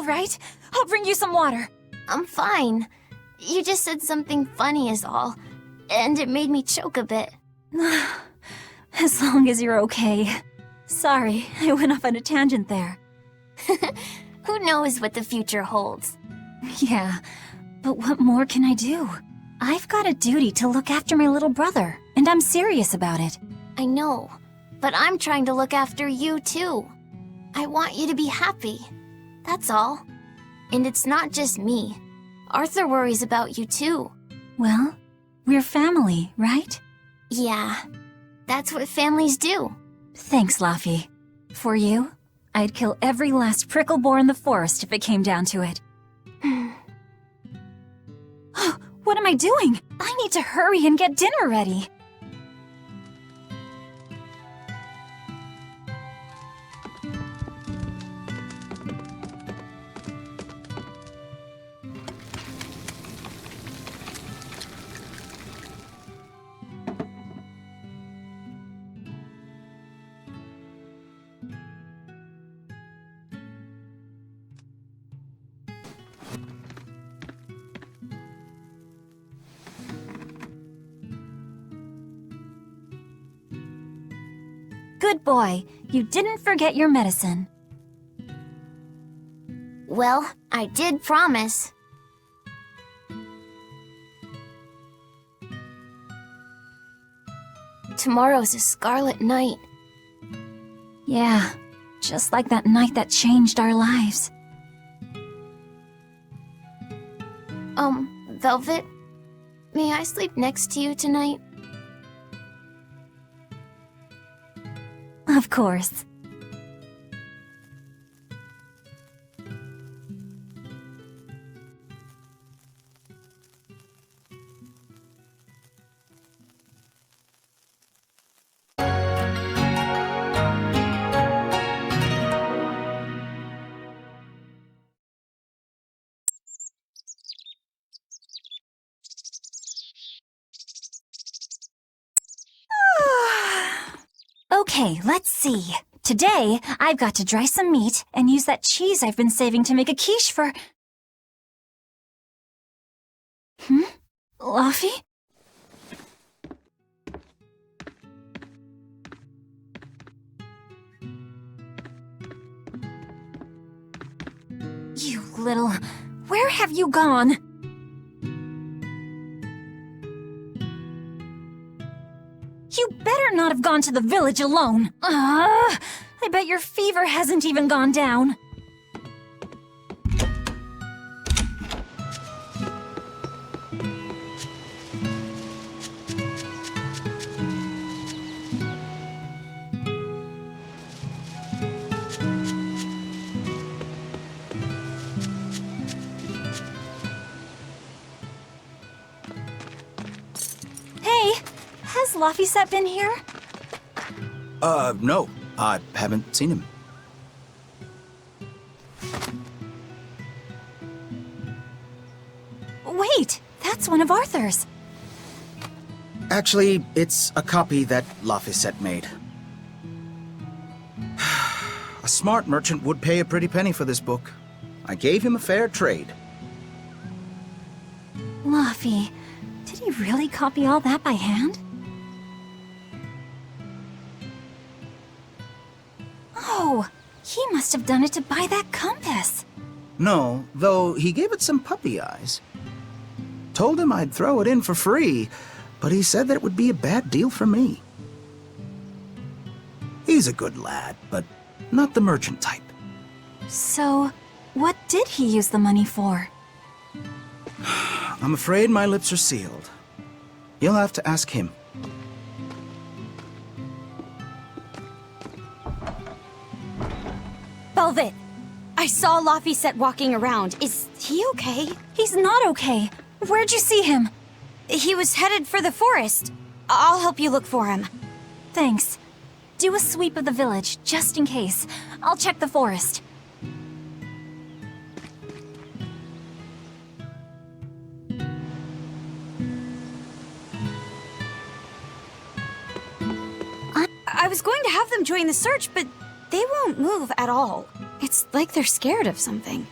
all right? I'll bring you some water. I'm fine. You just said something funny is all, and it made me choke a bit. As long as you're okay. Sorry, I went off on a tangent there. Who knows what the future holds? Yeah, but what more can I do? I've got a duty to look after my little brother, and I'm serious about it. I know, but I'm trying to look after you too. I want you to be happy. That's all. And it's not just me. Arthur worries about you too. Well, we're family, right? Yeah, that's what families do. Thanks, Laffy. For you, I'd kill every last prickle boar in the forest if it came down to it. What am I doing? I need to hurry and get dinner ready. Good boy. You didn't forget your medicine. Well, I did promise. Tomorrow's a scarlet night. Yeah, just like that night that changed our lives. Velvet, may I sleep next to you tonight? Of course. Okay, let's see. Today, I've got to dry some meat and use that cheese I've been saving to make a quiche for... Laffy? You little... Where have you gone? You better not have gone to the village alone. I bet your fever hasn't even gone down. Hey, has Laffy been here? No. I haven't seen him. Wait, that's one of Arthur's. Actually, it's a copy that Laffy made. A smart merchant would pay a pretty penny for this book. I gave him a fair trade. Laffy, did he really copy all that by hand? Oh, he must have done it to buy that compass. No, though he gave it some puppy eyes. Told him I'd throw it in for free, but he said that it would be a bad deal for me. He's a good lad, but not the merchant type. So, what did he use the money for? I'm afraid my lips are sealed. You'll have to ask him. Velvet, I saw Laffy walking around. Is he okay? He's not okay. Where'd you see him? He was headed for the forest. I'll help you look for him. Thanks. Do a sweep of the village, just in case. I'll check the forest. I was going to have them join the search, but they won't move at all. It's like they're scared of something.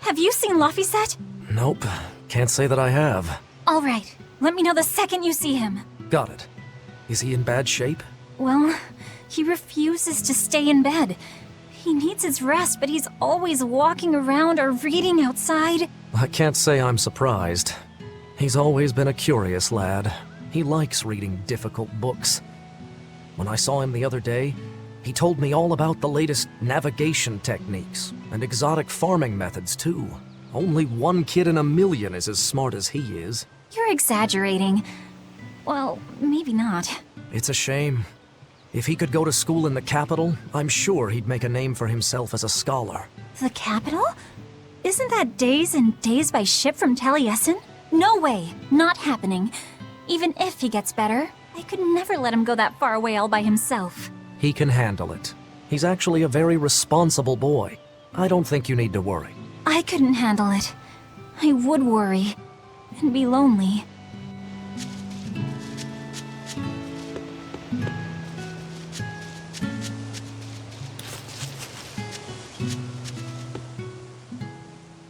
Have you seen Laphicet? Nope, can't say that I have. All right, let me know the second you see him. Got it. Is he in bad shape? Well, he refuses to stay in bed. He needs his rest, but he's always walking around or reading outside. I can't say I'm surprised. He's always been a curious lad. He likes reading difficult books. When I saw him the other day, he told me all about the latest navigation techniques and exotic farming methods, too. Only one kid in a million is as smart as he is. You're exaggerating. Well, maybe not. It's a shame. If he could go to school in the capital, I'm sure he'd make a name for himself as a scholar. The capital? Isn't that days and days by ship from Taliesin? No way. Not happening. Even if he gets better, I could never let him go that far away all by himself. He can handle it. He's actually a very responsible boy. I don't think you need to worry. I couldn't handle it. I would worry. And be lonely.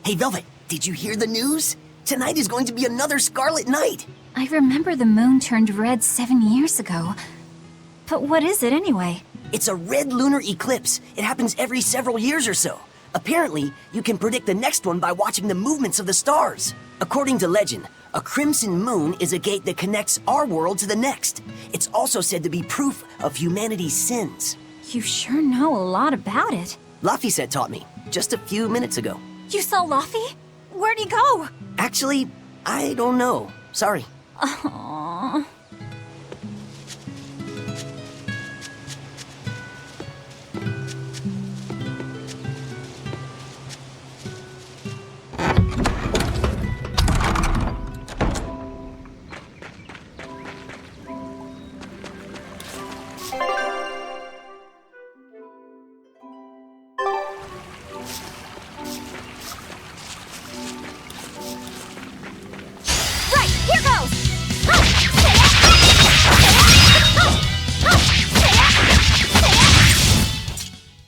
Hey, Velvet, did you hear the news? Tonight is going to be another Scarlet Night. I remember the moon turned red 7 years ago. But what is it anyway? It's a red lunar eclipse. It happens every several years or so. Apparently, you can predict the next one by watching the movements of the stars. According to legend, a crimson moon is a gate that connects our world to the next. It's also said to be proof of humanity's sins. You sure know a lot about it. Laphicet taught me, just a few minutes ago. You saw Laffy? Where'd he go? Actually, I don't know. Sorry. Aww.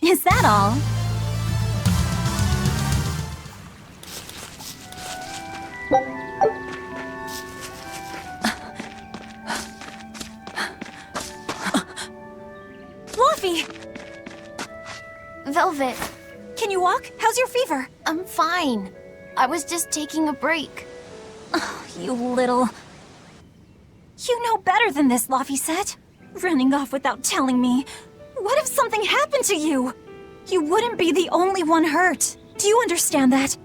Is that all? Fluffy! Velvet, Can you walk? How's your fever? I'm fine. I was just taking a break. You little... You know better than this, Laphicet. Running off without telling me. What if something happened to you? You wouldn't be the only one hurt. Do you understand that?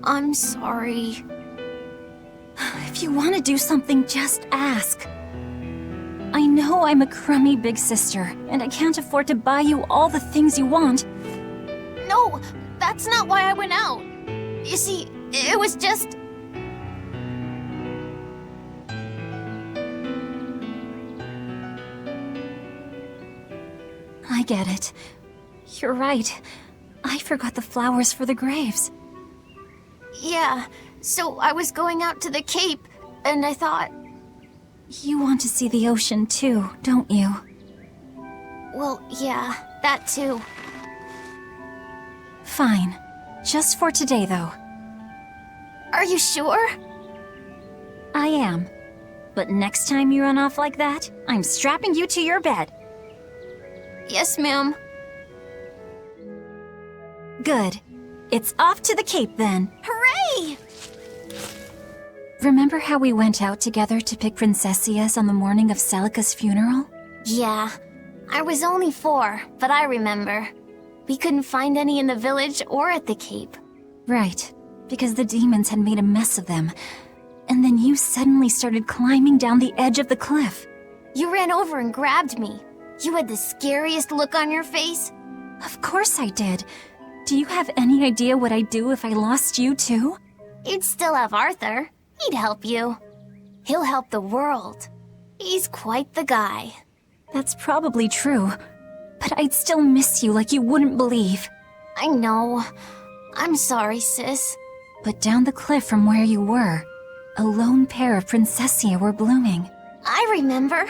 I'm sorry. If you want to do something, just ask. I know I'm a crummy big sister, and I can't afford to buy you all the things you want. No, that's not why I went out. You see, it was just... I get it. You're right. I forgot the flowers for the graves. Yeah, so I was going out to the Cape, and I thought... You want to see the ocean too, don't you? Well, yeah, that too. Fine. Just for today, though. Are you sure? I am. But next time you run off like that, I'm strapping you to your bed. Yes, ma'am. Good. It's off to the Cape then. Hooray! Remember how we went out together to pick princessias on the morning of Celica's funeral? Yeah, I was only 4, but I remember. We couldn't find any in the village or at the Cape. Right, because the demons had made a mess of them. And then you suddenly started climbing down the edge of the cliff. You ran over and grabbed me. You had the scariest look on your face. Of course I did. Do you have any idea what I'd do if I lost you too? You'd still have Arthur. He'd help you. He'll help the world. He's quite the guy. That's probably true. But I'd still miss you like you wouldn't believe. I know. I'm sorry, sis. But down the cliff from where you were, a lone pair of princessia were blooming. I remember.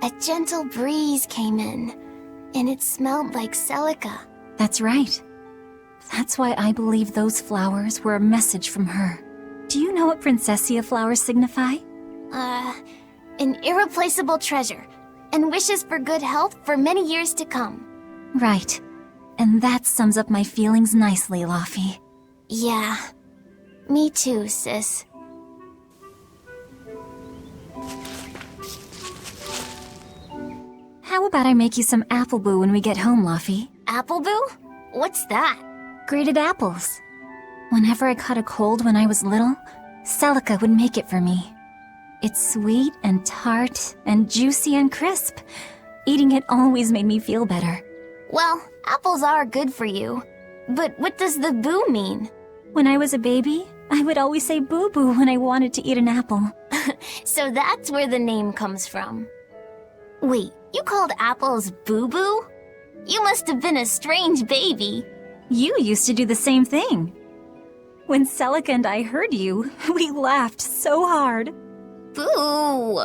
A gentle breeze came in, and it smelled like Celica. That's right. That's why I believe those flowers were a message from her. Do you know what Princessia flowers signify? An irreplaceable treasure, and wishes for good health for many years to come. Right. And that sums up my feelings nicely, Laufey. Yeah, me too, sis. How about I make you some apple boo when we get home, Laufey? Appleboo? What's that? Grated apples. Whenever I caught a cold when I was little, Celica would make it for me. It's sweet and tart and juicy and crisp. Eating it always made me feel better. Well, apples are good for you. But what does the boo mean? When I was a baby, I would always say boo-boo when I wanted to eat an apple. So that's where the name comes from. Wait, you called apples boo-boo? You must have been a strange baby. You used to do the same thing. When Celica and I heard you, we laughed so hard. Boo!